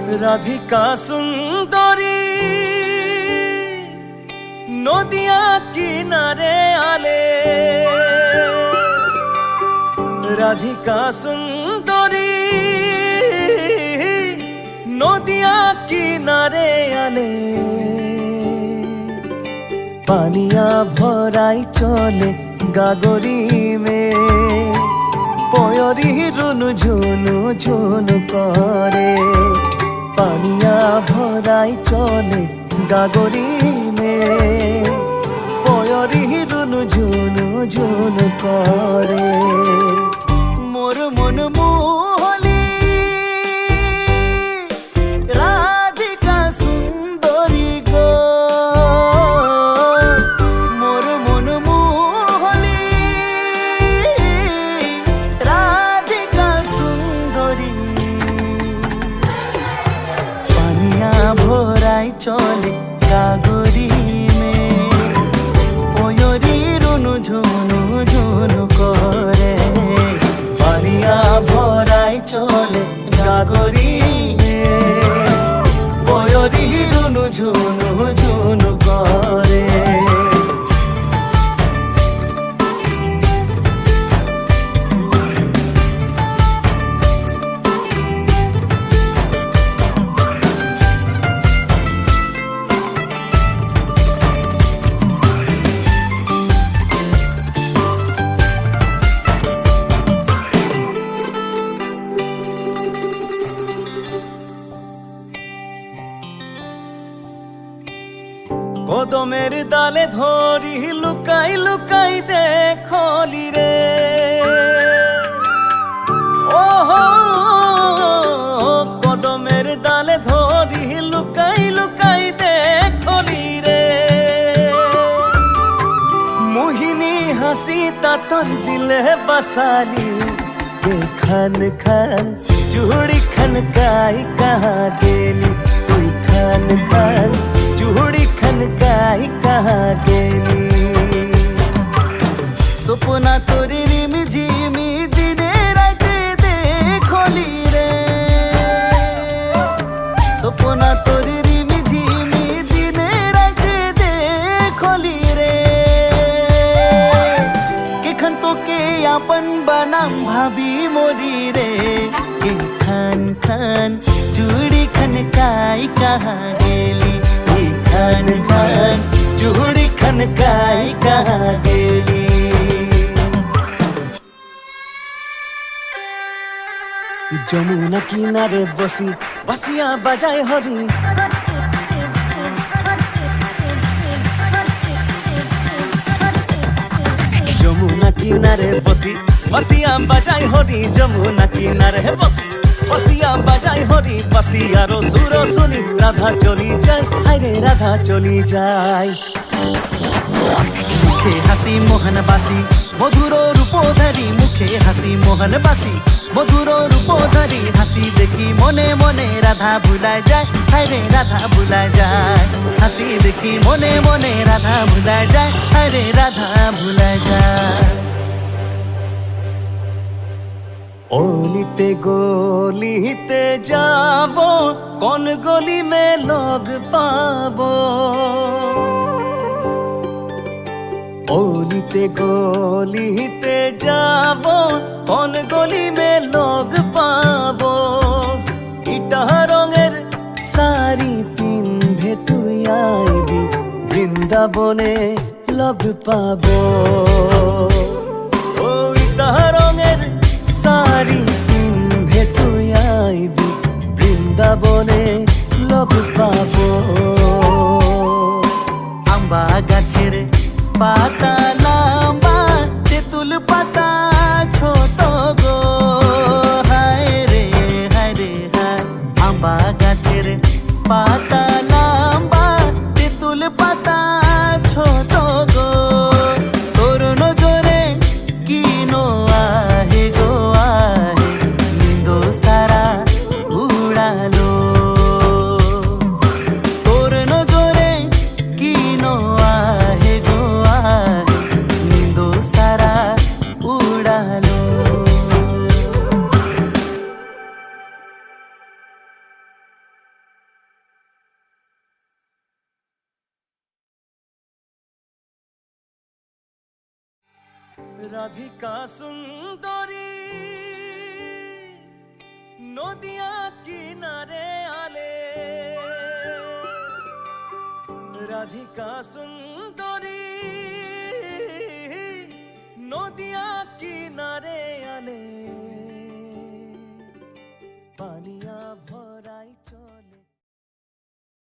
রাধিকা সুন্দরী নদিয়া কিনারে আলে, রাধিকা সুন্দরী নদিয়া কিনারে আলে। পানিয়া ভরাই চলে গাগরি মে, পয়রি রুনু ঝুনু ঝুনু করে। পানিয়া ভরাই চলে গাগরি মে, পয়রি রুনু ঝুনু ঝুনু করে। মোর মন মোহলি রাধিকা সুন্দরী গো, মোর মন মোহলি রাধিকা সুন্দরী। পানিয়া ভরাই চলে গাগরি মে, পয়রি রুনু ঝুনু ঝুনু করে। পানিয়া ভরাই চলে গাগরি মে, পয়রি রুনু ঝুনু ঝুনু করে। কদমের ডালে ধরি লুকাই লুকাই দেখলি রে, ওহো কদমের ডালে ধরি লুকাই লুকাই দেখলি রে। মোহিনী হাসি তাতর দিলে বাসালি, খান খান চুড়ি খনকাই কাহা গেলি তুই, খান খান চুড়ি খনকাই কাহা গেলি। সপনা তোর রিমি ঝিমি দিনে রাতে দেখলি রে, সপনা তোর রিমি ঝিমি দিনে রাতে দেখলি রে। কেখান তোকে আপন বানাম ভাবি মরি রে, খান খান চুড়ি খনকাই কাহা গেলি, খান খান চুড়ি খনকাই কাহা গেলি। যমুনা কিনারে বসি বাসিয়া বাজায় হরি, যমুনা কিনারে বসি বাসিয়া বাজায় হরি, যমুনা কিনারে বসি বাসিয়া বাজায় হরি। বাসিয়ার সুর শুনি রাধা চলি যায়, হায়রে রাধা চলি যায়। মুখে হাসি মোহন বাসি মধুর রূপধারী, মুখে হাসি মোহন বাসি মধুর রূপধারী। হাসি দেখি মনে মনে রাধা ভুলায় যায়, হায়রে রাধা ভুলায় যায়। হাসি দেখি মনে মনে রাধা ভুলায় যায়, হায়রে রাধা ভুলায় যায়। অলিতে গলিতে যাব, কোন গলি মে লোগ পাবো। অলিতে গলিতে যাব, কোন গলি মে লোগ পাবো। ইটা রঙের শাড়ি পিন্ধে তুই আইবি, বৃন্দাবনে লোগ পাবো। ও ইটা রঙের শাড়ি পিন্ধে তুই আইবি, বৃন্দাবনে লোগ পাবো। আম্বা গাছের পাতা লম্বা, তেঁতুল পাতা ছোট গো, হায় রে হায় রে হায়। আম্বা গাছের পাতা লম্বা, তেঁতুল পাতা ছোট গো। তোর নজরে কি নো আহে গো আহে, নিন্দো সারা উড়ালো। তোর নজরে কি নো আহে গো আহে, নিন্দো সারা উড়ালো। রাধিকা সুন্দরী নদিয়া কিনারে আলে, রাধিকা সুন্দরী নদিয়া কিনারে আলে, পানিয়া ভরা